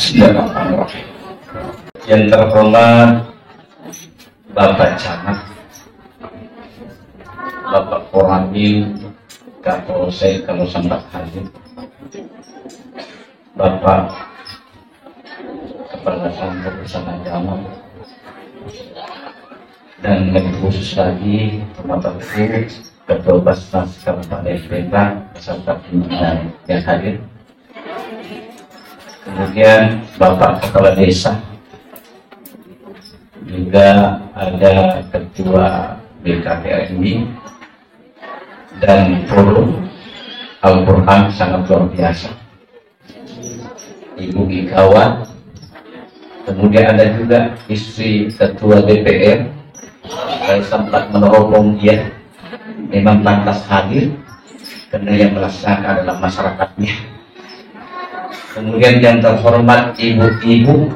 Bismillahirrahmanirrahim. Yang terhormat Bapak Camat, Bapak Koramil, Kapolsek kalau sempat hadir, Bapak Kepala Santo Bersama Agama, dan lebih khusus lagi Bapak Ibu Ketua Basnas Kabupaten Sleman beserta pimpinan yang hadir. Kemudian Bapak Kepala Desa, juga ada Ketua BKPRI dan forum Al-Quran sangat luar biasa, Ibu Ikawan. Kemudian ada juga istri Ketua DPR, saya sempat menerobong dia, memang pantas hadir karena yang melaksanakan adalah masyarakatnya. Kemudian yang terhormat ibu-ibu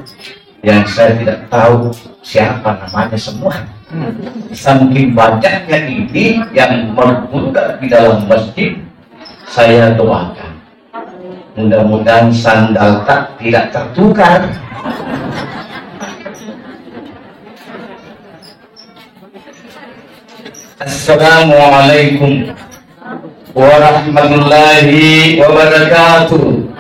yang saya tidak tahu siapa namanya semua. Saking banyaknya ini yang berbuka di dalam masjid, saya doakan mudah-mudahan sandal tak tidak tertukar. Assalamualaikum warahmatullahi wabarakatuh.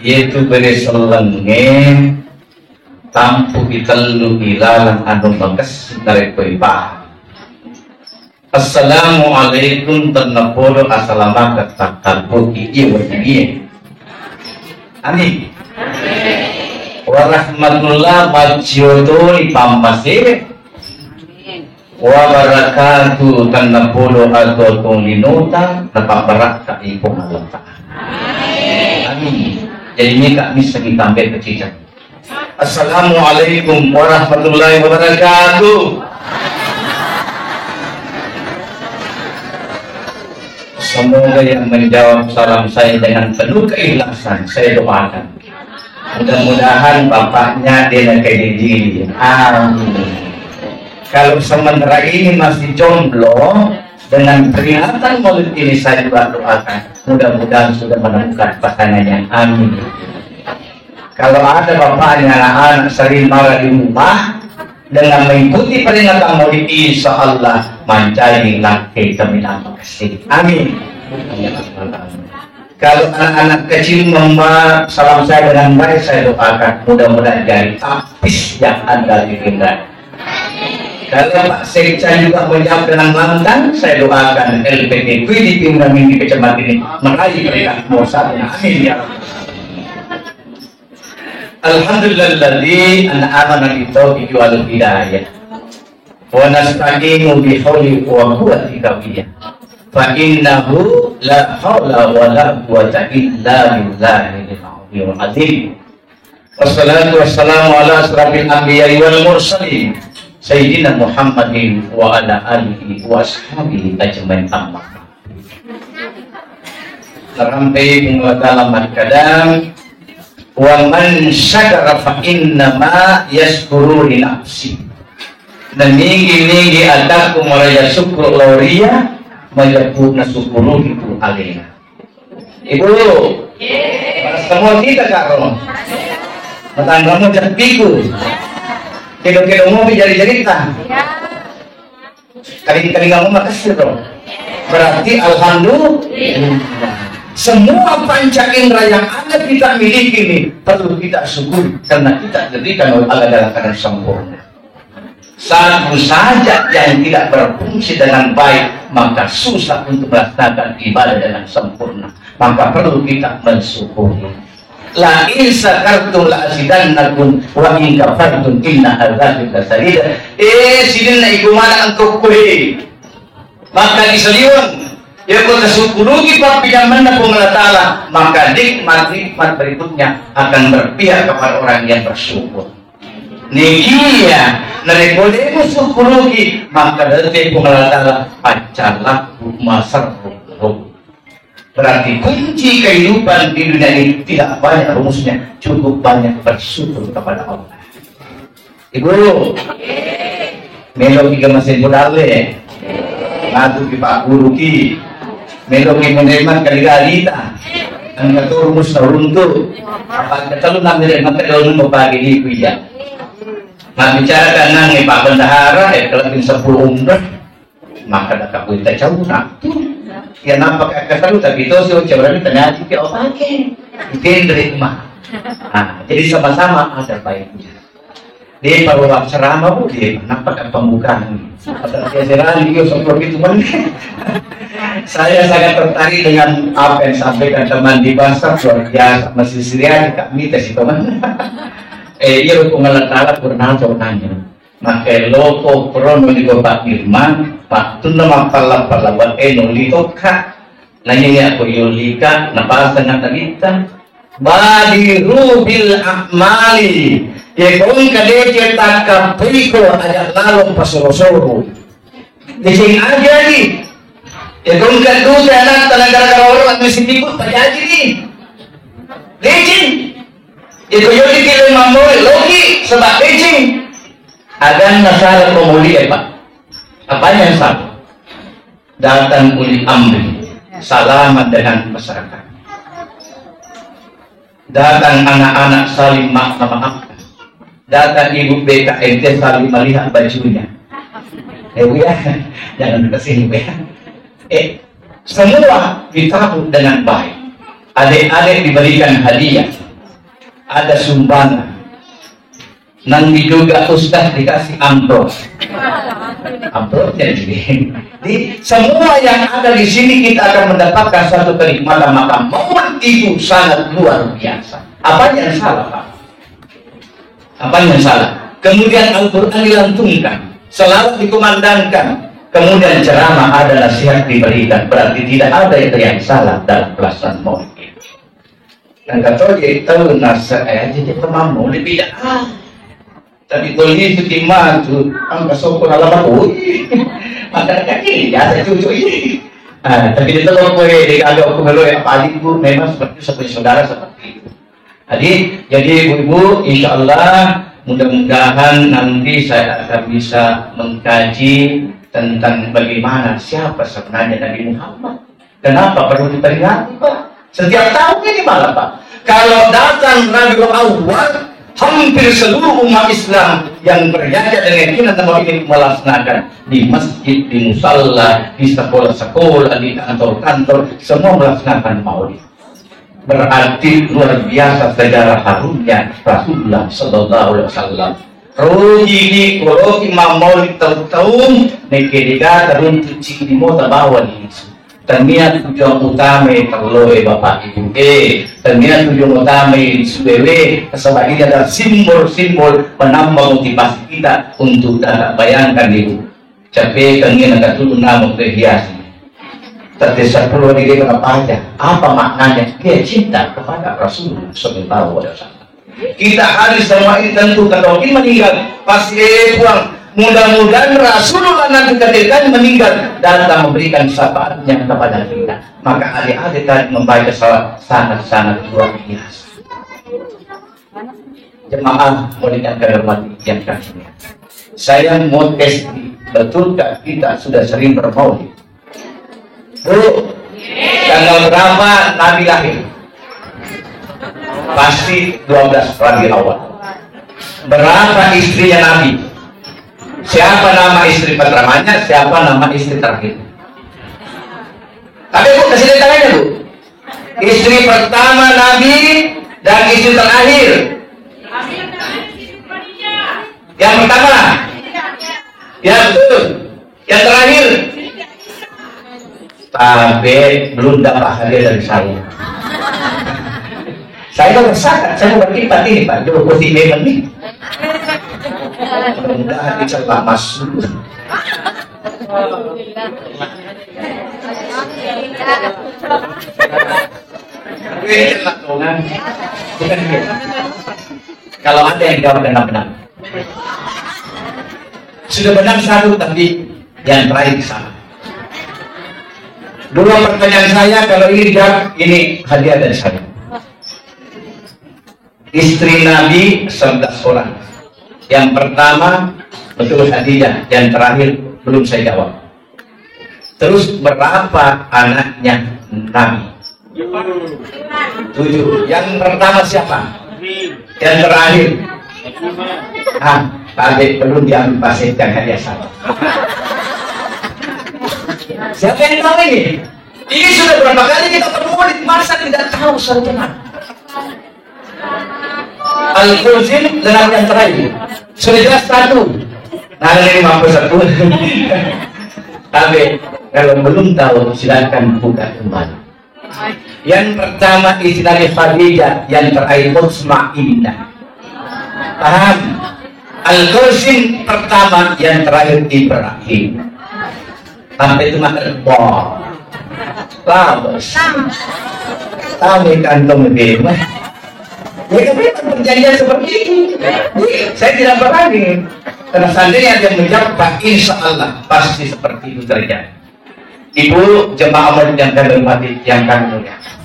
Yaitu bereselenge tampu itelu ilalang anu bagas dari pepah. Assalamualaikum warahmatullahi wabarakatuh. Amin. Warahmatullahi wabarakatuh pampasir wabarakatuh tanapolo atau linuta napabarak ka ipo Allah. Amin. Jadi ini kak bisa ditambah ke cicak. Assalamualaikum warahmatullahi wabarakatuh. Semoga yang menjawab salam saya dengan penuh keikhlasan saya doakan. Mudah-mudahan bapaknya dia kayak gini. Amin. Kalau sementara ini masih jomblo, dengan peringatan maulid ini saya juga doakan mudah-mudahan sudah menemukan pasangannya. Amin. Kalau ada bapaknya anak sering marah di rumah, dengan mengikuti peringatan maulid insya Allah mencari laki terminal kasih. Amin. Kalau anak-anak kecil membawa salam saya dengan baik, saya doakan mudah-mudahan jadi tapis yang ada di pinggang. Kalau Pak Sekca juga menjawab dengan lantang, saya doakan LPTQ di pinggang ini kecamatan ini meraih peringkat muasanya. Amin ya. Alhamdulillalladzi an'amana bi taufiqi wal hidayah. Wa nasta'inu bi hauli wa quwwati qawiyah. Fa innahu la haula wa la quwwata illa billahil aliyyil azim. Wassalatu wassalamu ala asrafil anbiya'i wal mursalin Sayyidina Muhammadin wa ala alihi wa ashabihi ajmain amma. Sampai pengalaman kadang wa man syakara fa innama yashkuru li nafsi. Dan ninggi adaku maraya syukur lauria majapuna syukuru itu alina. Ibu, semua kita karo. Matanggamu jangan pikir. Kira-kira mau jari-jarita. Kali-kali kamu makasih dong. Berarti alhamdulillah. Semua panca indera yang ada kita miliki ini perlu kita syukuri karena kita diberikan oleh Allah dalam keadaan sempurna. Satu saja yang tidak berfungsi dengan baik maka susah untuk melaksanakan ibadah dengan sempurna. Maka perlu kita mensyukuri. La in sakartum la azidannakum wa in kafartum inna adzabi lasadid. Sidina iku mana engkau kuih maka diseliwan ya kau tersyukuri pinjaman Allah Ta'ala maka nikmat berikutnya akan berpihak kepada orang yang bersyukur. Nikia narekolemu syukuri maka dari Allah Ta'ala pacalah masarruh. Berarti kunci kehidupan di dunia ini tidak banyak rumusnya, cukup banyak bersyukur kepada Allah. Ibu, melo tiga mesin budale, ngadu di Pak Guru ki, Meloki meneman kali-kalita. Ang naturumos na runto. Kapag katalo namin rin, magkakaroon mo pagi di kuya. Mabicara ka nang ipapandahara, kalabing sa pulong maka nakapunta jauh na. Yan napakakatalo, tapi ito siya berani tanya, "Oke, oke." Itindri mah. Jadi sama-sama ada baiknya. Di paruwak ceramah bu, dia nampak pembukaan. Saya sangat tertarik dengan apa yang disampaikan teman di pasar, luar biasa. Masih Syria kami tes teman. Iya pengalat-alat pernah nanya. Maka loko prono di Bapak Irman, Pak tu nama pala lito ka. Nanya ya ko yolika, nabasa nga talita. Badiru bil akmali. Ya kung kadece takapiko ada lalong pasoro-soro. Dising aja nih. Ya kung kaduta anak talaga orang masipikot pajaji nih. Lecin. Ya kung yun dikilay mamoy, logi, sebab lecin. Agan masalah pemuli ya Pak. Apanya yang salah? Datang uli amri. Salaman dengan masyarakat. Datang anak-anak saling maafkan. Datang ibu BKMT saling melihat bajunya. Ya, jangan kesini ya. Semua ditabung dengan baik. Adik-adik diberikan hadiah. Ada sumbangan. Nanti juga ustaz dikasih amplop. Amplopnya jadi semua yang ada di sini kita akan mendapatkan satu kenikmatan, maka momen itu sangat luar biasa. Apa yang salah Pak? Apa yang salah? Kemudian Al-Quran dilantunkan, selawat dikumandangkan, kemudian ceramah ada, nasihat diberikan. Berarti tidak ada yang salah dalam pelaksanaan maulid. Dan kata dia tahu nasihat jadi pemamu lebih tapi kalau ini timah tu, ang kasokon alamat maka kaki ya saya cucu ini. Tapi dia tahu boleh dia agak kumelo ya paling memang seperti saudara seperti itu. Jadi ibu-ibu, insya Allah mudah-mudahan nanti saya akan bisa mengkaji tentang bagaimana siapa sebenarnya Nabi Muhammad. Kenapa perlu diperingati Pak? Setiap tahun ini malah Pak. Kalau datang Rabiul Awwal, hampir seluruh umat Islam yang berada dengan keyakinan ini melaksanakan di masjid, di musalla, di sekolah-sekolah, di kantor-kantor, semua melaksanakan maulid. Berarti luar biasa sejarah harumnya Rasulullah Sallallahu Alaihi Wasallam. Rugi di kalau imam maulid tahun-tahun nekediga terun cuci di mota bawah ini. Terminat tujuan utama terloe Bapak Ibu terminat tujuan utama di SBW sebab ini adalah simbol-simbol menambah motivasi kita untuk dapat bayangkan Ibu capek kengin agak turun nama terhiasi terdesak perlu diri apa aja apa maknanya dia cinta kepada Rasulullah Sallallahu Alaihi Wasallam. Kita hari semua ini tentu kalau kita meninggal pasti pulang. Mudah-mudahan Rasulullah nanti ketika meninggal datang memberikan syafaatnya kepada kita. Maka adik-adik tadi membaca salat sangat-sangat luar biasa. Jemaah muliakan kehormatan yang kasih. Saya mau tes, betulkah kita sudah sering bermaulid? Bu, tanggal berapa Nabi lahir? Pasti 12 Rabiul Awal. Berapa istrinya Nabi? Siapa nama istri pertamanya, siapa nama istri terakhir? Tapi Bu, kasih tangannya Bu. Istri pertama Nabi dan istri terakhir. Yang pertama? Ya betul. Yang terakhir? Tapi belum dapat hadiah dari saya. Saya bersakat, saya berkipat ini Pak, dulu putih memang nih. Mudah-mudahan bisa Pak masuk. Kalau ada yang jawab dengan benar, sudah benar satu tapi yang terakhir salah. Dua pertanyaan saya, kalau ini dijawab, ini hadiah dari saya. Istri Nabi 11 orang. Yang pertama betul Khadijah, yang terakhir belum saya jawab. Terus berapa anaknya Nabi? 7. Yang pertama siapa? Yang terakhir? Tadi belum diambil pasir, jangan dia salah. Siapa yang tahu ini? Ini sudah berapa kali kita bermurid, masa tidak tahu saudara? Al-Khulzin dengan yang terakhir sudah jelas satu. Nah ini mampu satu. Tapi kalau belum tahu silakan buka kembali. Yang pertama istilahnya Khadijah, yang terakhir Mutmainnah. Paham? Al-Khulzin pertama, yang terakhir Ibrahim. Sampai itu makan bom. Labas. Tahu kantong lebih. Ya kan perjanjian seperti itu. Saya tidak berani. Karena seandainya dia menjawab, insya Allah pasti seperti itu terjadi. Ibu jemaah yang kami hormati, yang kami muliakan,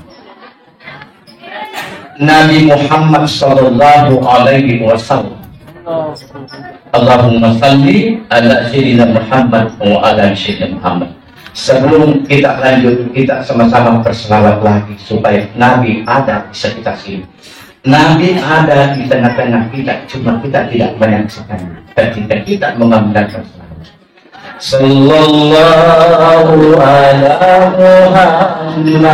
Nabi Muhammad Sallallahu Alaihi Wasallam. Allahumma salli ala sayyidina Muhammad wa ala sayyidina Muhammad. Sebelum kita lanjut, kita sama-sama berselawat lagi supaya Nabi ada bisa kita sini. Nabi ada di tengah-tengah kita, cuma kita tidak menyaksikan ketika kita memandangkan selawat. Sallallahu ala Muhammad,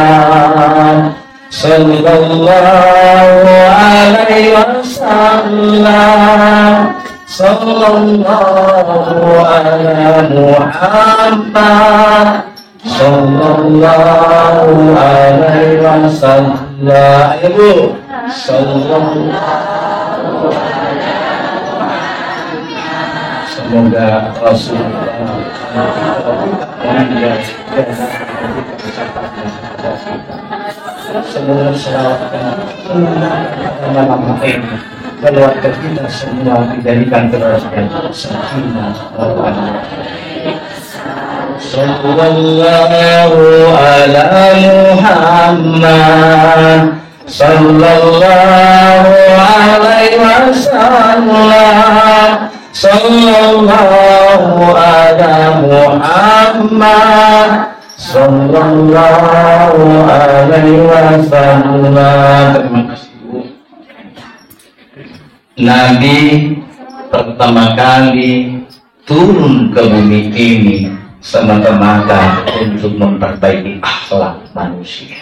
sallallahu alaihi wasallam, sallallahu ala Muhammad, sallallahu alaihi wasallam. Ibu, sallallahu alaihi wasallam. Semoga Rasulullah semoga selawat keluarga kita semua dijadikan keluarga sakinah warahmah. Sallallahu ala Muhammad, sallallahu alaihi wasallam, sallallahu ala Muhammad, sallallahu alaihi wasallam. Terima kasih Bu. Nabi pertama kali turun ke bumi ini semata-mata untuk memperbaiki akhlak manusia.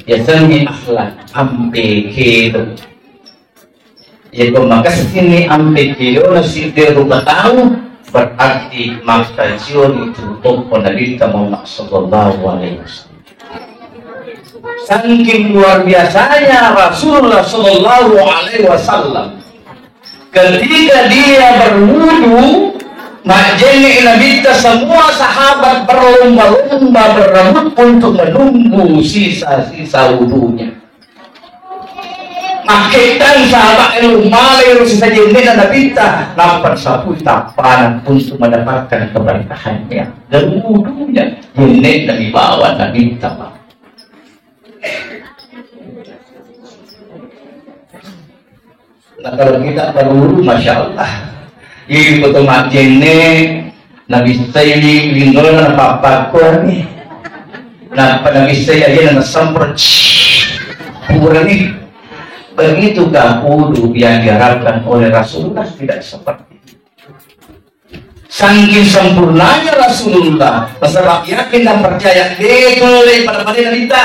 Biasanya akhlak ampe hidup. Ya maka sini ampe hidup nasi rupa tahu berarti maka jion itu untuk penderita Muhammad Sallallahu Alaihi Wasallam. Saking luar biasanya Rasulullah Sallallahu Alaihi Wasallam ketika dia berwudu, majene Nabi semua sahabat berlomba-lomba berebut untuk menunggu sisa-sisa wudunya. Makitan sahabat yang malir sisa jene Nabi nampak sapu tapanan untuk mendapatkan keberkahannya dan wudunya. Jene Nabi bawa Nabi Pak. Nah kalau kita berwudu, masya Allah. Ini foto majene Nabi saya ini lindol na papakuan ni. Nah Nabi saya aja na semprot pura ni. Begitukah wudu yang diharapkan oleh Rasulullah? Tidak seperti itu. Saking sempurnanya Rasulullah, sebab yakin dan percaya dia oleh pada kita.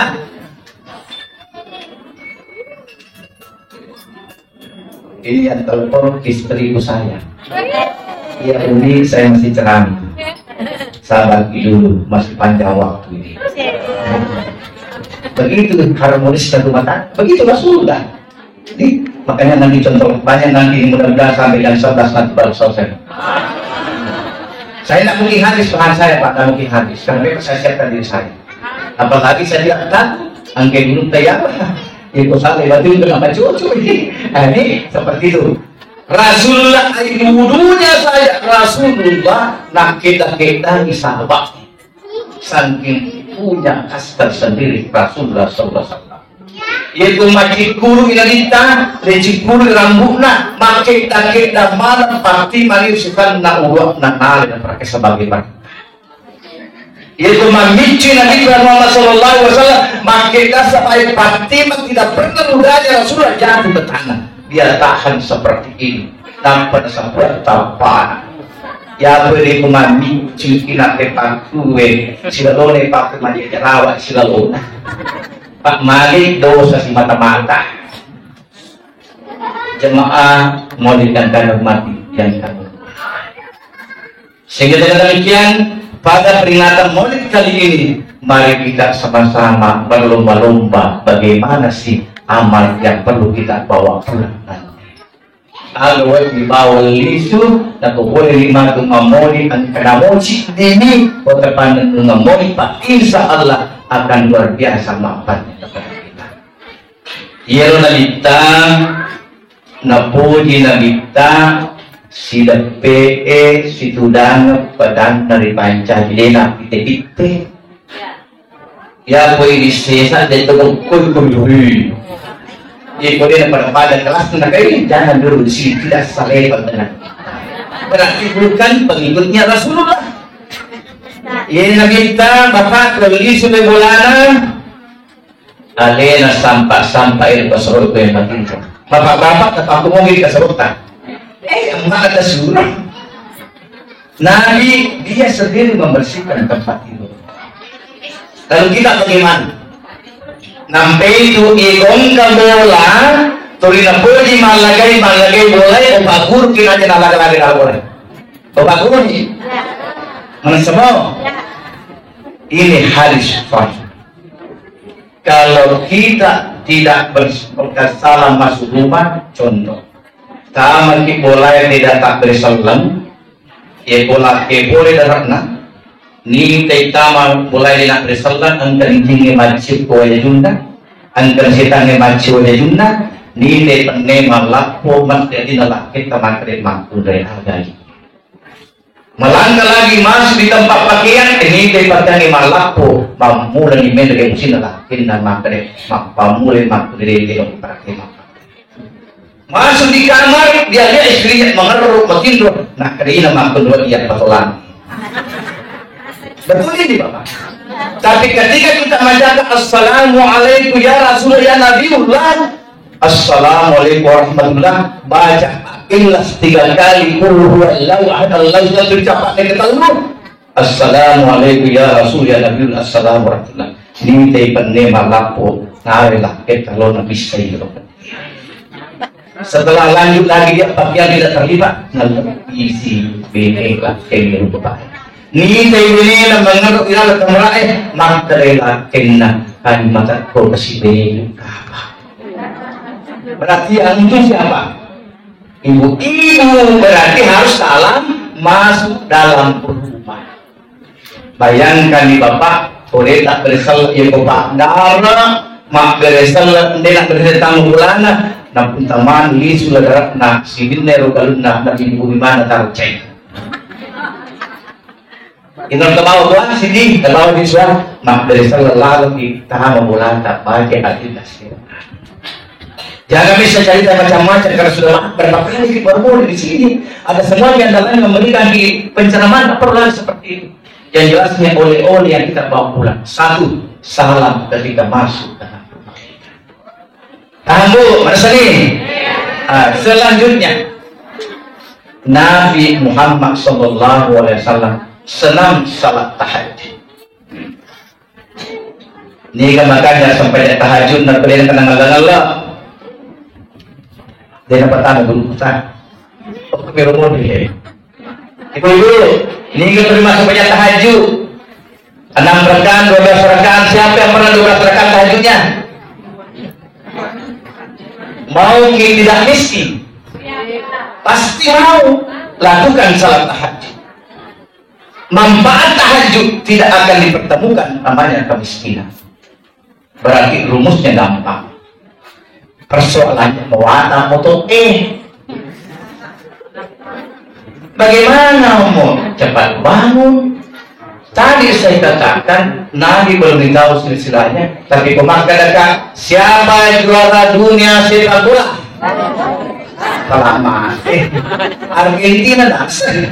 Ini yang telepon istriku saya. Ya ini saya masih ceramah. Sabar dulu, masih panjang waktu ini. Begitu harmonis dan rumah tangga. Begitu Rasulullah. Jadi, makanya nanti contoh banyak nanti mudah-mudahan sampai jam 11 nanti baru selesai. Saya tidak mungkin habis bahan saya Pak, tidak mungkin habis. Karena saya siapkan diri saya. Apalagi saya tidak tahu angkat dulu tayang. Itu salah, berarti untuk apa cucu ini? Nah, ini seperti itu. Rasulullah air wudunya saya Rasulullah nak kita sahabat saking punya khas tersendiri Rasulullah SAW. Yaitu majid kuru inalita, lecik kuru rambutna, make kita malam pasti mari usikan na uwak na nale dan pakai sebagai barang. Yaitu memicu Nabi Muhammad SAW, makanya sampai Fatimah tidak pernah mudahnya Rasulullah jatuh ke tanah. Dia tahan seperti ini tanpa sebuah tamparan. Ya beri memicu ina kepakue silalone pakai mandi jerawat silalona. Pak Malik dosa si mata-mata. Jemaah mau dikatakan mati yang kamu. Sehingga dengan demikian pada peringatan Maulid kali ini, mari kita sama-sama berlomba-lomba bagaimana sih amal yang perlu kita bawa pulang nanti. Kalau dibawa lisu, dan boleh lima tu Maulid dan kena moci ini, berdepan dengan Maulid, Pak, insya Allah akan luar biasa manfaatnya kepada kita. Ia nalita, napuji nalita. Sila PE situdang padang dari panca dilena pite-pite ya boleh disesa dan kuy ya boleh pada kelas negeri jangan dulu di sini tidak salebat dengan berarti bukan pengikutnya Rasulullah ini Nabi kita bapak beli sudah bulanan alena sampai pasrul ke yang makin bapak-bapak tetap aku mau dikasih rotan emak ada surah. Nabi dia sendiri membersihkan tempat itu. Lalu kita bagaimana? Nampai itu igong kabola, turina puji malagai boleh, obagur kita aja nalaga-laga boleh. Obagur ni, mana semua? Ini hadis sahih. Kalau kita tidak bersalah masuk rumah, contoh. Taman ki bola yang tidak tak bersalam, ya bola ke boleh daratna. Ni taman bola yang tidak bersalam, angkan jinge macam koya junda, angkan setan macam koya junda. Ni penne malak po mas jadi nalak kita makre makul dari hargai. Melangkah lagi masuk di tempat pakaian, ini penne malak po mamula ni men dari musim nalak kita makre mak pamule makul dari dia pakai mak. Masuk di kamar, dia lihat istrinya mengeruk, bertindur. Nah, kerana mampu dua dia patolan. Betul ini Bapak. Tapi ketika kita menjaga Assalamualaikum ya Rasulullah ya Nabiullah, Assalamualaikum warahmatullah, baca ikhlas 3 kali, qul huwallahu ahad Allahu samad, dicapak ke telur. Assalamualaikum ya Rasul ya Nabiullah, assalamu warahmatullah. Ini tepenne malapo, ngawelah ke kalau Nabi sayyidina. Setelah lanjut lagi dia pakaian tidak terlibat isi bini lah yang lupa ni ini na mengeruk ila kamerae makrela kenna kan mata ko kasi bini berarti yang itu siapa? Ibu berarti harus salam masuk dalam rumah. Bayangkan nih Bapak boleh tak bersel ya Bapak darah mak bersel dia nak bersel tamu bulana nampun taman li sudah darat nak sidin nero galuna nak ibu mana taruh cek. Ingat kebawa tuan sini kebawa di suara mak dari selalu kita memulai tak pakai hati dasar. Jangan bisa cerita macam-macam karena sudah berapa kali kita baru di sini ada semua yang dalam memberikan di pencerahan tak perlu seperti itu. Yang jelasnya oleh-oleh yang kita bawa pulang. 1. Salam ketika masuk dalam rumah kita. Paham Bu? Mana sini? Selanjutnya Nabi Muhammad SAW senang salat tahajud. Ini kan makanya sampai tahajud nak kalian kena ngalah. Dia dapat tahu dulu tak? Aku berumur dia. Ibu-ibu, ini kita terima sebanyak tahajud 6 rakaat, 12 rakaat. Siapa yang pernah 12 rakaat tahajudnya? Mau kita tidak miskin? Pasti mau lakukan salat tahajud. Manfaat tahajud tidak akan dipertemukan namanya kemiskinan. Berarti rumusnya gampang. Persoalannya mewata moto bagaimana mau cepat bangun? Tadi saya katakan Nabi belum tahu silsilahnya, tapi pemakai dekat siapa juara dunia sepak bola? Lama. Argentina dasar.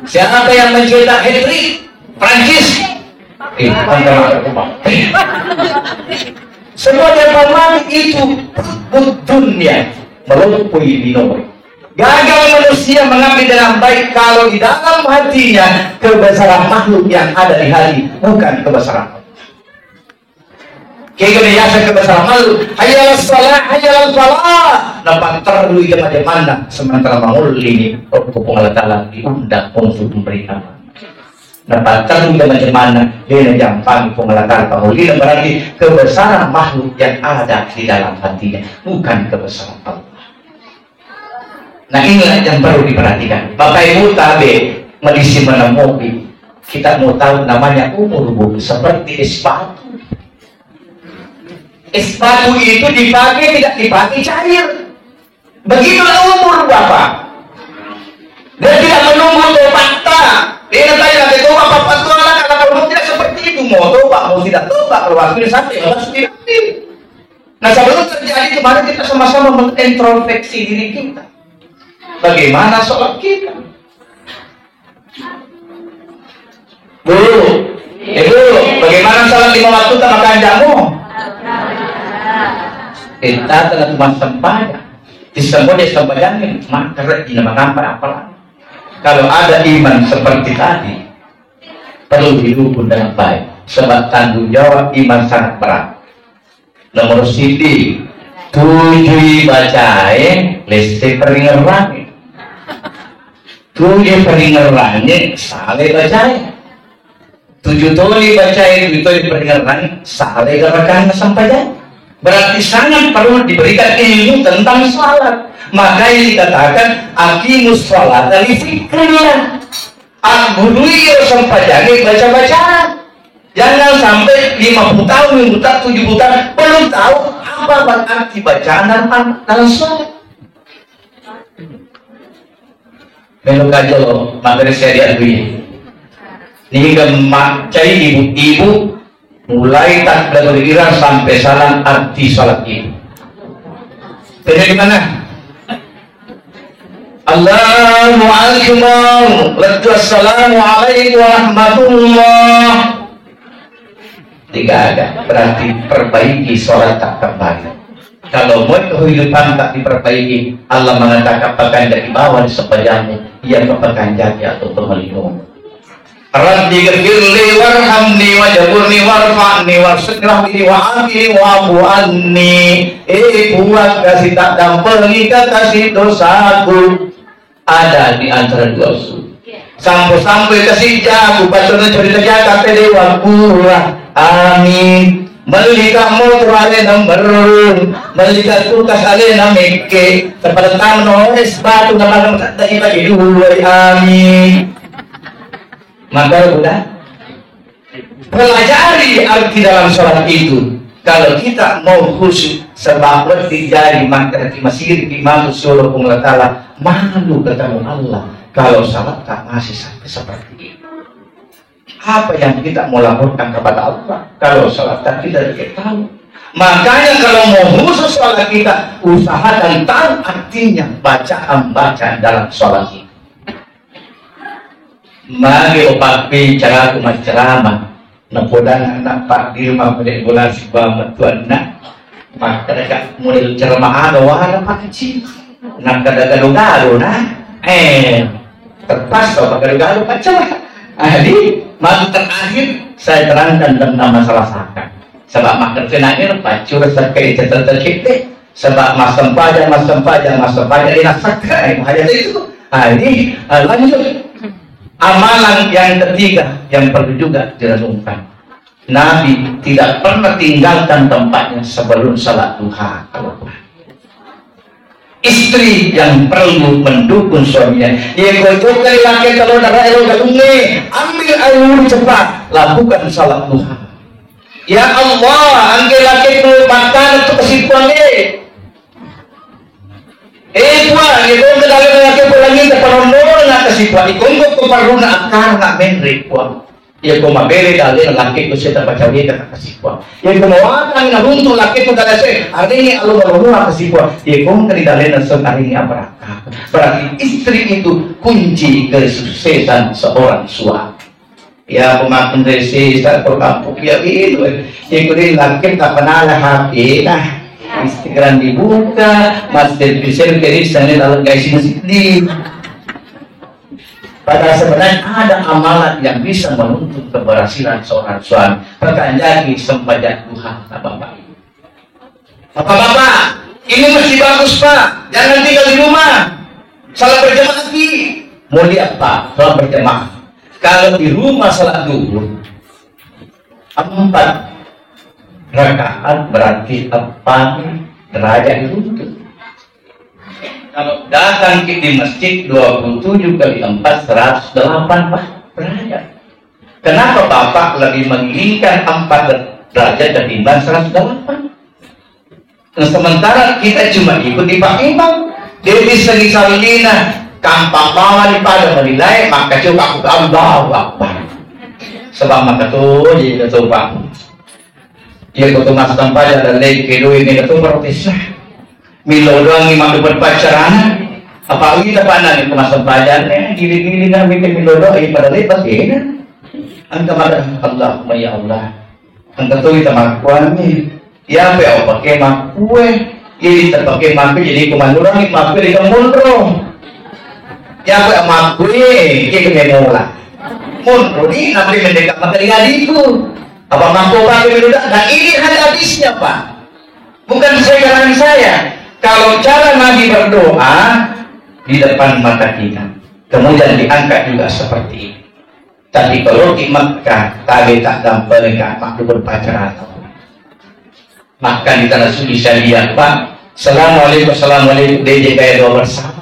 Siapa yang mencetak hat-trick? Prancis. Semua yang memang itu dunia melumpui minum. Gagal manusia mengabdi dengan baik kalau di dalam hatinya kebesaran makhluk yang ada di hati, bukan kebesaran Allah. Kaya biasa kebesaran makhluk, hayal salah, hayal falah. Nampak terlalu bagaimana sementara mangul ini Hukum Allah Ta'ala diundang untuk memberikan. Nampak terlalu bagaimana dia jampang Hukum Allah Ta'ala pangulina berarti kebesaran makhluk yang ada di dalam hatinya, bukan kebesaran Allah. Nah inilah yang perlu diperhatikan. Bapak Ibu tabe medisi menemukan, kita mau tahu namanya umur bu, seperti es batu. Es batu itu dipakai tidak dipakai cair. Begitulah umur Bapak. Dan tidak menunggu tobat tak. Dia tanya nanti tobat Bapak itu anak kalau tidak seperti itu mau tobat mau tidak tobat kalau waktu sampai harus tidak. Nah sebelum terjadi kemarin kita sama-sama mengintrospeksi diri kita. Bagaimana sholat kita? Bu, Ibu, bagaimana sholat 5 waktu tak makan jamu? Kita telah tuan sembahyang. Disembah dia sembahyangin, maka tidak makan apa-apa. Kalau ada iman seperti tadi, perlu didukung dengan baik. Sebab tanggung jawab iman sangat berat. Nomor sidi, tujuh bacain, listrik peringerannya. Tujuh peringerannya, saleh bacain. Tujuh toli bacain, tujuh toli peringerannya, saleh gerakan sampai. Berarti sangat perlu diberikan ilmu tentang salat. Maka yang dikatakan aqimus salat dari fikirnya. Abudui sampai jadi baca-baca. Jangan sampai 50 tahun, 70 tahun belum tahu apa berarti bacaan dalam salat. Belum kaji loh, materi syariat ini. Ini gemak cari ibu-ibu mulai takbiratul ihram sampai salam arti salat ibu. Tanya di mana? Allahu akbar. Wassalamualaikum warahmatullah. Tidak ada. Berarti perbaiki salat tak kembali. Kalau mau kehidupan tak diperbaiki, Allah mengatakan pekan dari bawah sepanjangmu, ia kepekan jaga atau pemelihara. Rabbi ghfirli warhamni wajburni warfa'ni warsukrahni wa'afini wa'afu anni. Buat kasih tak dampengi kasih dosaku. Ada di antara dua usul. Sampai kasih jago bacanya cerita jaga dewaku. Amin. Malika motor alena merun, malika kulkas alena meke, kepada tamu es batu nama tak bagi dulu. Amin. Maka sudah pelajari arti dalam sholat itu. Kalau kita mau khusyuk sebab terjadi maka masih imam suruh Allah Ta'ala malu ketemu Allah kalau sholat tak masih sampai seperti itu. Apa yang kita mau laporkan kepada Allah kalau sholat tak tidak tahu. Makanya kalau mau khusus sholat kita usahakan tahu artinya bacaan dalam sholat itu. Mari opak bicara aku ceramah. Nampodang anak pak di rumah pada bulan sebuah tuan nak. Maka dekat mulai ceramah ada wahana pak kecil. Nak gado-gado nah. Terpas atau gado-gado macam. Jadi maka terakhir saya terangkan tentang masalah zakat. Sebab makan senangnya pacur zakat itu tercipta. Sebab masam pajak ini zakat. Hanya itu. Ini lanjut. Amalan yang ketiga yang perlu juga direnungkan. Nabi tidak pernah tinggalkan tempatnya sebelum salat duha. Istri yang perlu mendukung suaminya. Ia kocokkan laki kalau darah elo galunge, ambil air cepat, lakukan salat duha. Ya Allah, angge laki itu makan untuk kesimpulannya. Puan, itu kedala laki pulangi ke penondor nak kesimpulan. Ikut keparuna akar nak menrik puan. Ya koma bere dalil laki itu saya terbaca dia kata kesimpulan. Ya koma watang na runtuh laki itu kata saya. Hari ini alu berumur kesimpulan. Ya koma kali dalil nasab hari ini apa? Berarti istri itu kunci kesuksesan seorang suami. Ya pemakun resi sa kampung ya itu ikutin laki tak pernah HP nah Instagram dibuka masjid bisa kiri sana dalam guys masjid pada sebenarnya ada amalan yang bisa menuntut keberhasilan seorang suami pertanyaan sembahyang duha bapak ini masih bagus pak jangan tinggal di rumah salat berjamaah lagi mulia pak salat berjamaah. Kalau di rumah salat duhur 4 rakaat berarti 4 derajat itu. Kalau datang di masjid 27 kali 4 108 derajat. Kenapa Bapak lebih menginginkan 4 derajat ketimbang 108? Nah, sementara kita cuma ikuti Pak Imam. Dia bisa disalina kampang bawah di pada menilai maka juga aku Allah sebab maka tuh jadi ketua Pak dia ketua mas tempat ada lagi kedua ini ketua protes milo doang imam dapat pacaran apa lagi dapat nanya ke mas tempat gini kan bikin milo doang pada lepas ya angka pada Allah ya Allah angka tuh kita makuan nih ya apa pakai makue ini terpakai maku jadi kemandurang ini maku di kampung bro ya aku emak gue ini kememola mun ini nabi mendekat materi itu apa mampu pakai minuda dan ini ada hadisnya Pak bukan sekarang saya kalau cara Nabi berdoa di depan mata kita kemudian diangkat juga seperti ini tapi kalau di Makkah tadi tak gampang makhluk berpacaran maka di tanah suci saya lihat Pak Assalamualaikum DJ kayak doa bersama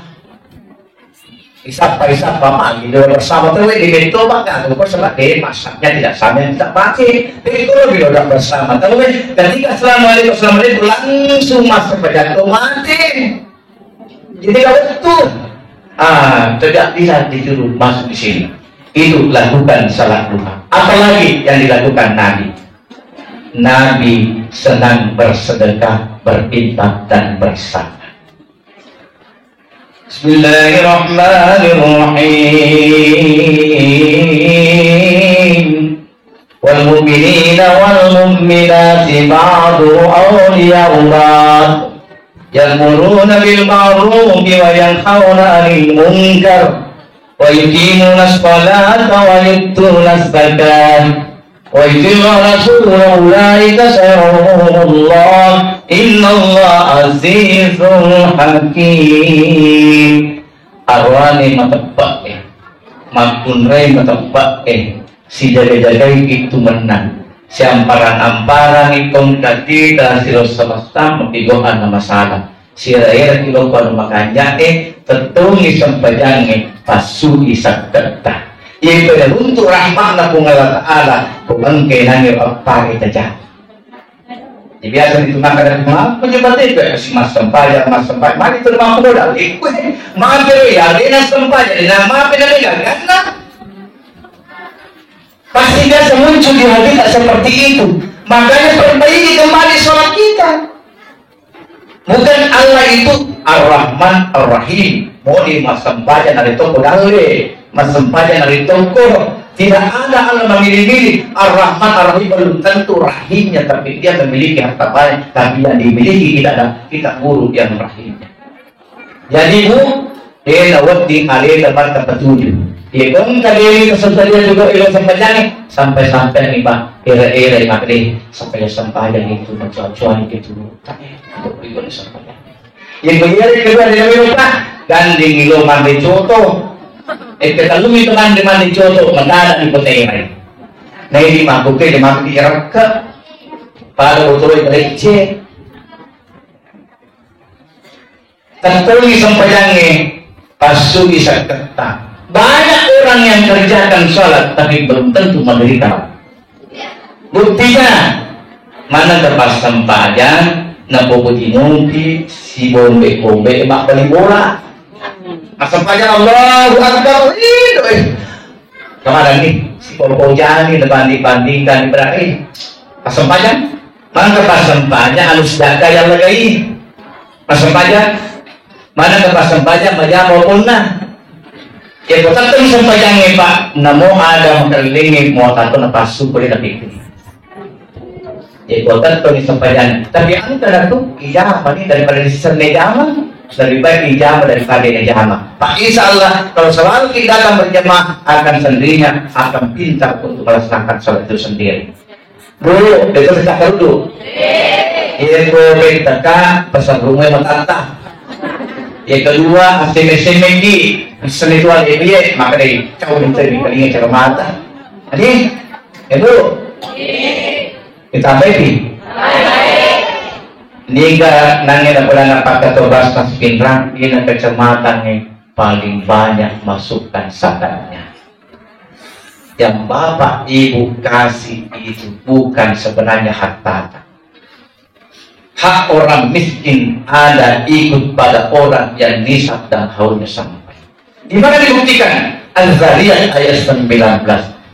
isap Pak gitu bersama tuh di bento Pak kan kok selagi masaknya tidak sama yang tidak pakai itu lebih udah bersama tahu ketika Assalamualaikum langsung masuk ke jatuh mati jadi gak betul tidak bisa disuruh masuk di sini itu lakukan salat duha apalagi yang dilakukan Nabi senang bersedekah berinfak dan bersama Bismillahirrahmanirrahim. Wal mu'minina wal mu'minati ba'du awliya'u ba'd. Ya'muruna bil ma'rufi wa yanhauna 'anil munkar wa yuqimuna as-salata wa yu'tuna az-zakata wa yu'ti'una rasulahu ulaika sayarhamullah innallaha azizun hakim arwani matebak mampun rai matebak si jaga-jagai itu menang si amparan-amparan ikon kati dan si semesta mengkigohan nama salah si rakyat kilokan makanya tertungi sempajangnya pasu isak tetah itu untuk rahmat na Allah Ta'ala kubangkay nangir apa kita jah biasa ditunakan dari maaf penyebab itu si mas sempaya mari itu mampu modal mampir ya dia sempaya dan maafin dia karena pasti biasa muncul di hati tak seperti itu makanya perbaiki kembali sholat kita bukan Allah itu Ar-Rahman Ar-Rahim mau di mas sempaya dari toko dalil mas sempaya dari toko tidak ada Allah memilih-milih Ar-Rahman Ar-Rahim belum tentu rahimnya tapi dia memiliki harta banyak tapi yang dimiliki tidak ada kita guru yang rahimnya jadi bu dia nawati alih tempat kepetujuh dia pun tadi kesempatannya juga ilang sampai nih Pak era makri sampai sempadan itu mencuan itu tapi untuk ibu sempadan yang begini kedua dia lupa ganding ilo mandi contoh kalau itu mandi contoh mendadak di petai nah ini mampuke di mampu direka pada botol itu tertulis sempajangnya pasu bisa ketat banyak orang yang kerjakan sholat tapi belum tentu menderita buktinya mana terpas sempajang na boboji nunti si bombe emak balik bola sempajang Allahu Akbar kemarin nih si popo jani dibandingkan berarti pas sempajang mana pas sempajang halus jaga yang lagi pas sempajang mana pas sempajang maja maupun nah Ya kota tu sampayang Pak, namo ada makalingi mo tato na pasu ko na pikir. Ya kota tu sampayang, tapi ang tanah tu ijama ni daripada disisir nejama, lebih baik ijama daripada nejama. Pak insya Allah kalau selalu kita datang berjamaah akan sendirinya akan pintar untuk melaksanakan salat itu sendiri. Bu, itu kita dulu. Iya, bu, kita pesan rumah matata. Yang kedua, SMS di senitual ini, maka dari kau minta di kalinya cara mata. Jadi, itu kita baik. Niga nangin na pala napagkatubas ng pinrang, yun ang kacamatan ni paling banyak masukkan sakatnya. Yang bapak ibu kasih itu bukan sebenarnya harta. Hak orang miskin ada ikut pada orang yang nisab dan haulnya sampai. Di mana dibuktikan? Al-Zariyah ayat 19.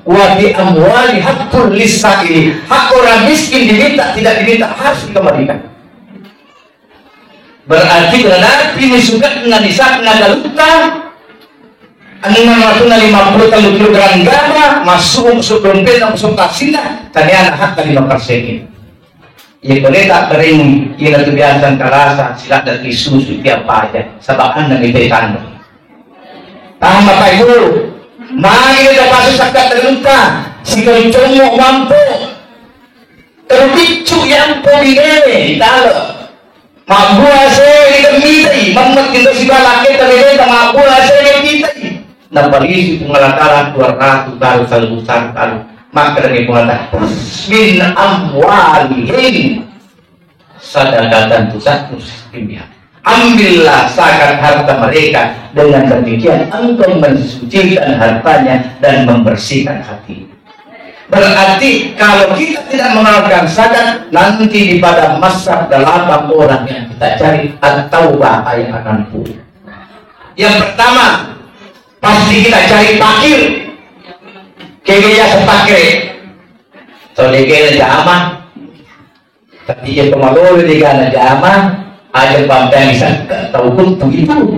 Wa bi amwali haqqul lis-sa'ili. Hak orang miskin diminta, tidak diminta harus dikembalikan. Berarti berarti disugat dengan nisab nagaluta. Ano na 50 kilogram gama masuk dompet ang masuk kasina tanya hak kali 5%. Ya boleh tak kering kira kebiasaan kalasa sila dari susu tiap aja sabaan ng ibetan. Tama Bapak Ibu. Mari kita pasok sa katalunta. Si Kalunchong mampu. Terpicu yang pumigay talo. Mabuha sa gamitin, mamat kita si balaki talaga mabuha sa gamitin. Naparisi pengelakaran 200 baru selalu besar baru maka dari mengatakan min amwalihim sadaqatan tusaqquhum. Ambillah zakat harta mereka, dengan demikian engkau mensucikan hartanya dan membersihkan hati. Berarti kalau kita tidak mengeluarkan zakat, nanti di pada masa 8 orang yang kita cari at-taubah yang akan pulang. Yang pertama, pasti kita cari fakir. Kaya sepakir. So dia jama. Tapi dia pemalolo dia jama. Aja pampang bisa tahu kuntung itu.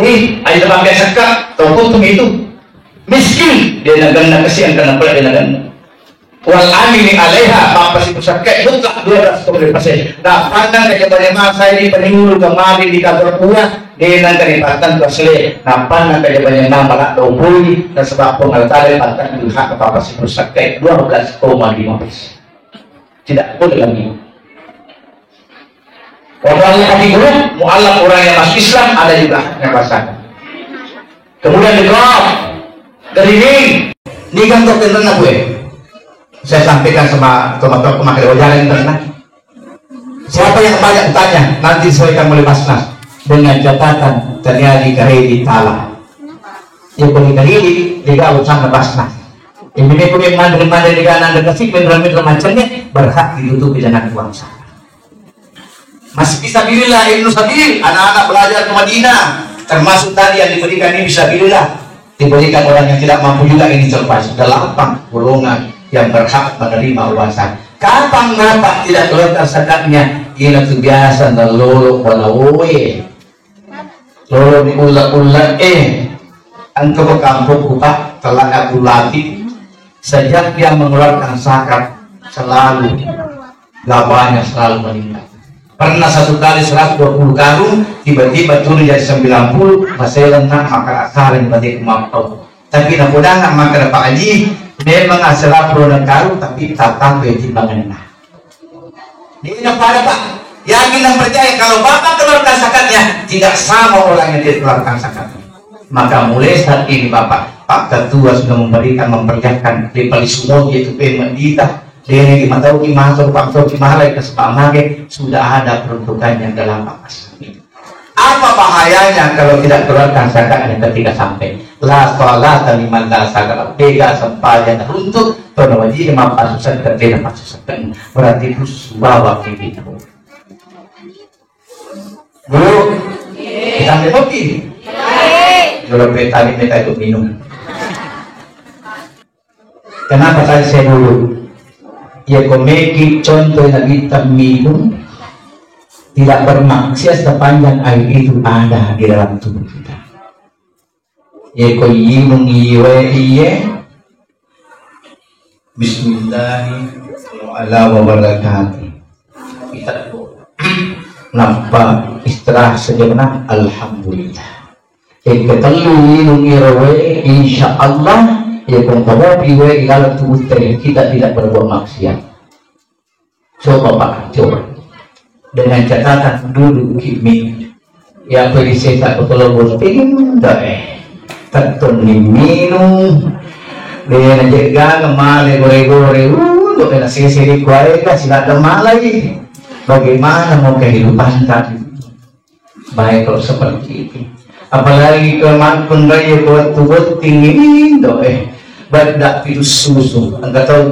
Nih, aja pampang saka tahu kuntung itu. Miskin dia nagana kasihan karena pula dia nagana. Wal amili alaiha papasi pusaka mutlak 200%. Nah, pandang kaya banyak masa ini peningul kemari di kantor puas. Dia nang keripatan kasle, nampan nang kaya banyak nama malak dobui dan sebab pengaltale pantan hak papasi pusaka 12,5%. Tidak boleh lagi. Orang yang grup mualaf orang yang masuk Islam ada juga yang rasakan. Kemudian dikrop dari ini kantor internet gue. Saya sampaikan sama teman-teman pemakai jalan internet. Siapa yang banyak tanya nanti sesuaikan oleh Basnas dengan catatan ternyata karedi tala. Yang boleh karedi digawat sama Basnas. Ini pun yang mandiri di kanan dan kasih mineral macamnya berhak ditutupi dengan uang sah. Masih bisa bilillah Ibnu Sabil, anak-anak belajar ke Madinah, termasuk tadi yang diberikan ini bisa bilillah, diberikan orang yang tidak mampu juga ini terpaksa 8 golongan yang berhak menerima uang. Kapan Bapak tidak keluarkan zakatnya? Ini itu biasa dan lolo walawe, lolo diulat-ulat engkau ke kampung Bapak telah aku latih sejak dia mengeluarkan zakat selalu gawanya selalu meningkat. Pernah satu kali 120 karung, tiba-tiba turun jadi 90, masih lengkap maka asalnya berarti kemampuan. Tapi namudahan maka Pak Haji memang asal produk karung, tapi tak tahu timbangan. Ini pada Pak, yakin dan percaya kalau Bapak keluarkan zakatnya tidak sama orang yang tidak keluarkan zakatnya. Maka mulai saat ini Bapak, Pak Ketua sudah memperlihatkan di Palisumon yaitu Pemendita. Dari 5 tahun di masuk faktor di mahalai ke sepamage sudah ada peruntukannya dalam pakas. Apa bahayanya kalau tidak keluarkan zakatnya ketika sampai la salata liman la zakat bega sampainya teruntuk atau wajib mapasusan ketika mapasusan berarti khusus bawa itu. Bu, kita ambil kopi. Jual petani mereka itu minum. Kenapa tadi saya dulu? Ya komeki contoh yang kita minum tidak bermaksiat sepanjang air itu ada di dalam tubuh kita. Ye ko yinung iwe iye. Bismillahirrahmanirrahim wa barakatuh. Kita nampak istirahat sejenak. Alhamdulillah. Yang ketelu yinung iwe insyaallah. Ya kung kamopi iwe ilalang tubuh kita tidak berbuat maksiat. Coba Pak, coba. Dengan catatan dulu kimi. Ya perisai tak betul-betul pindah Tentu minum dia najaga ngemale gore-gore untuk kena sisi kuai kan sila malai. Bagaimana mau kehidupan tadi baik kalau seperti itu, apalagi kemakun raya kuat tinggi badak pitu susu angkat tahu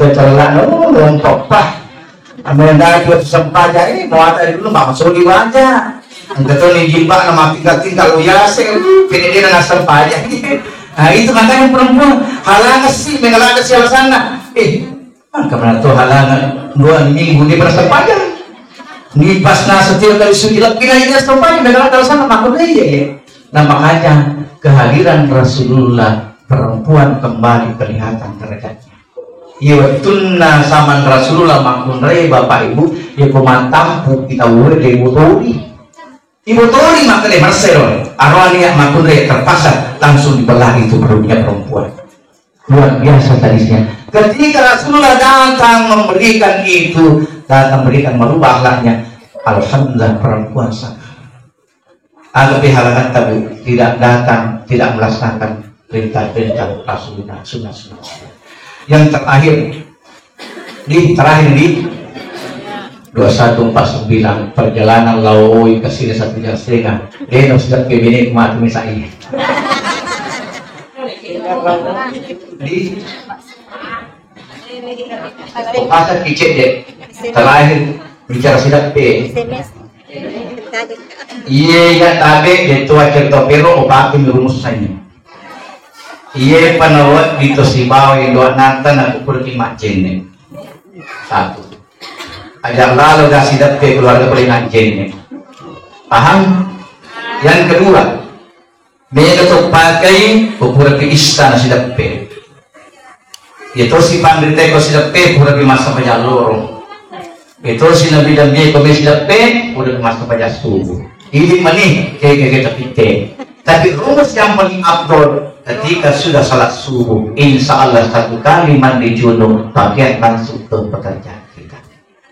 celah lompat pah amenda buat sempaja ini mau ada dulu mak masuk di wajah angkat tahu ni jimba nama tinggal uyase kini dia nak sempaja. Nah itu makanya perempuan halangan sih mengalahkan siapa sana. Kemana tuh halangan 2 minggu dia bersempaja. Ni pas na setiap kali suci lagi lagi sempaja mengalahkan sana makanya ya. Nah makanya kehadiran Rasulullah perempuan kembali kelihatan derajatnya. Iya tunna saman Rasulullah makun rey bapak ibu ya pemantampu kita udah ibu tori makanya Marcelo arwahnya makun rey terpaksa langsung dibelah itu perutnya perempuan. Luar biasa tadinya. Ketika Rasulullah datang memberikan itu, datang memberikan merubah akhlaknya, alhamdulillah perempuan sadar. Agak halangan tapi tidak datang, tidak melaksanakan perintah-perintah Rasulullah sunnah-sunnah. Yang terakhir di 2149 perjalanan laoi ke sini 1 jam setengah. Dia sudah ke bini mati misalnya. Di pasar kicet deh. Terakhir bicara sidak pe. Iya ya tabe itu cerita pero obatin rumus saya. Iya panawat dito si bawa yang doa nantan aku pergi macen. 1. Ajar lalu dah sidak pe keluarga paling anjing. Paham? Yang kedua, mereka tuh pakai pura ke istana sidak pe. Itu si pandai ko sidak pe pura ke masa pajak lorong. Itu si nabi dan dia ko sidak pe pura ke masa pajak subuh. Ini manih kayak kita pite. Tapi rumus yang paling abdul ketika sudah salat subuh, insya Allah 1 kali mandi junub, pakai langsung ke pekerjaan kita.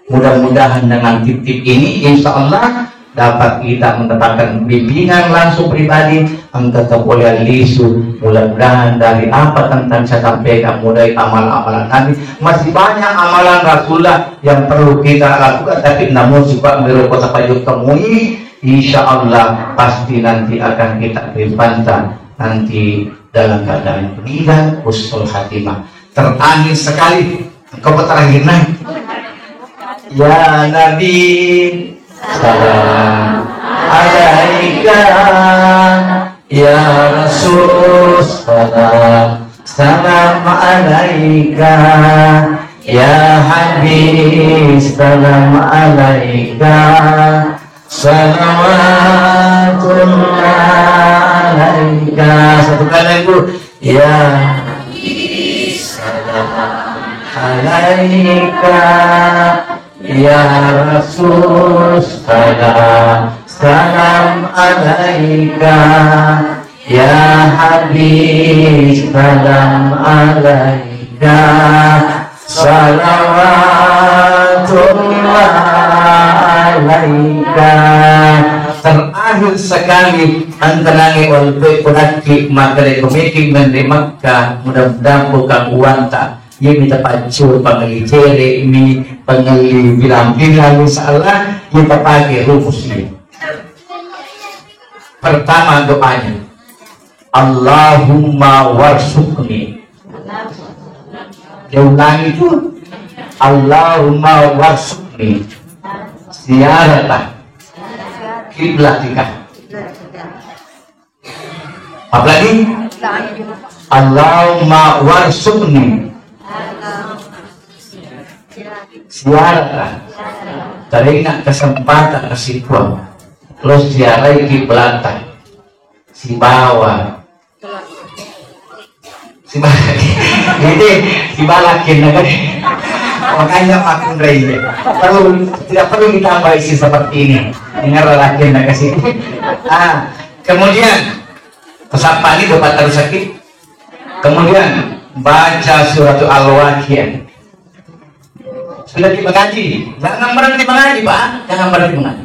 Mudah-mudahan dengan tip-tip ini, insya Allah dapat kita mendapatkan bimbingan langsung pribadi, angkat boleh lisu. Mudah-mudahan dari apa tentang saya sampaikan, mulai amalan-amalan Nabi, masih banyak amalan Rasulullah yang perlu kita lakukan. Tapi namun juga menurut kota Pajuk temui, insya Allah pasti nanti akan kita bantah nanti dalam keadaan peninggal husnul khatimah. Terakhir sekali, engkau terakhir naik. Ya Nabi, salam alaika. Ya Rasul, salam alaika. Ya Habib, salam alaika. Salawatullah alaika. 1 kali Bu. Ya salam alaika. Ya Rasul, salam alaika. Ya Habib, salam alaika. Salawatullah alaika. Terakhir sekali antanangi oleh kunaki magari kumiking dari Makkah. Mudah-mudahan bukan uanta ia minta pancur pangeli cere ini pangeli bilang-bilang insyaallah kita pakai rumus ini. Pertama doanya Allahumma warzuqni. Dia ulangi itu Allahumma warzuqni ziarah kiblatika. Apalagi Allahumma warzuqni ziarah. Teringat kesempatan kasih Tuhan. Terus ziarah kiblatan si bawah dibalakin kan. Makanya makun raya tidak perlu ditambah isi seperti ini. Dengar lagi nak kasih. Kemudian pesapa ini dapat harus sakit. Kemudian baca surat Al-Waqiah. Sudah mengaji, jangan berhenti mengaji Pak, jangan berhenti mengaji.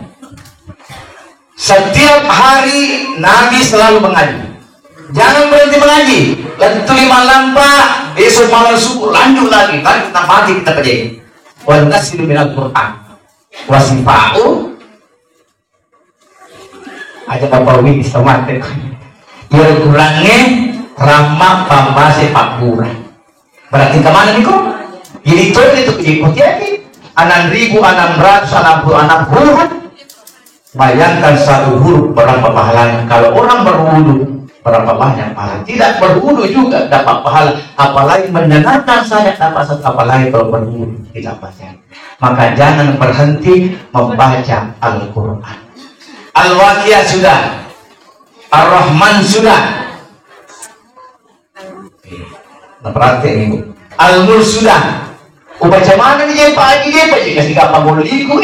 Setiap hari Nabi selalu mengaji. Jangan berhenti mengaji. Lantu 5 lampak, besok malam subuh lanjut lagi. Kan kita mati kita kerja. Wa nasilu minal Qur'an wasifa'u aja Bapak Wi sama teh. Dia kurangnya ramah pambase pakura. Berarti kemana nih kok? Jadi itu ikut ya nih. 6.666 huruf. Bayangkan satu huruf berapa pahalanya. Kalau orang berwudu berapa banyak pahala. Tidak berwudu juga dapat pahala. Apalagi menyenangkan saya dapat satu. Apalagi kalau berwudu tidak banyak. Maka jangan berhenti membaca Al-Quran. Al-Waqiah sudah, Ar-Rahman sudah. Berarti ini Al-Mulk sudah. Baca mana nih Pak Haji dia Pak kasih gampang boleh liku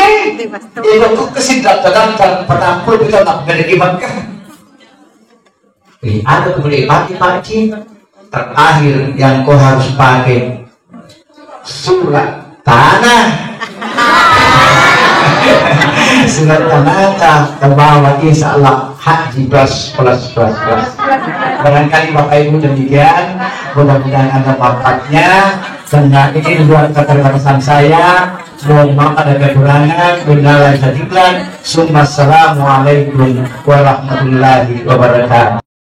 itu kesidap tergantar penampul kita nak beri makan. Ada boleh pakai Pak Haji. Terakhir yang kau harus pakai surat tanah. Surat tanah ke bawah insya Allah haji plus. Barangkali Bapak Ibu demikian. Mudah-mudahan ada manfaatnya. Dan ini luar keterbatasan saya. Mohon maaf ada kekurangan. Assalamualaikum warahmatullahi wabarakatuh.